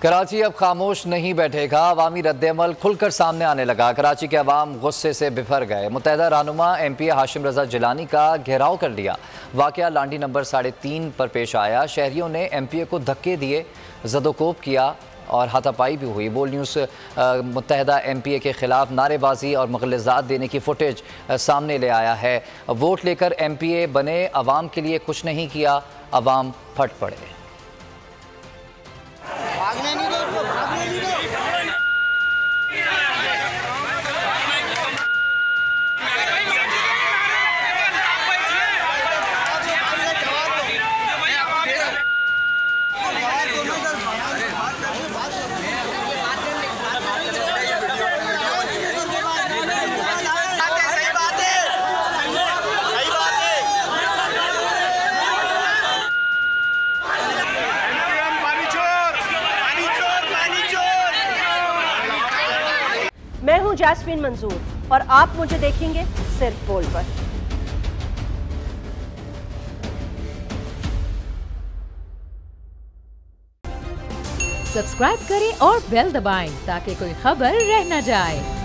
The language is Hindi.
कराची अब खामोश नहीं बैठेगा। अवामी रद्द-ए-अमल खुलकर सामने आने लगा। कराची के अवाम गुस्से से बिफर गए। मुत्तहदा रहनुमा MPA हाशिम रजा जिलानी का घेराव कर लिया। वाकया लांडी नंबर 3.5 पर पेश आया। शहरियों ने MPA को धक्के दिए, जदोकोब किया और हाथापाई भी हुई। बोल न्यूज़ मुत्तहदा MPA के खिलाफ नारेबाजी और मुग़ल्लज़ात देने की फुटेज सामने ले आया है। वोट लेकर MPA बने, अवाम के लिए कुछ नहीं किया, अवाम फट पड़े। मैं हूं जैस्मीन मंजूर और आप मुझे देखेंगे सिर्फ बोल पर। सब्सक्राइब करें और बेल दबाएं ताकि कोई खबर रह न जाए।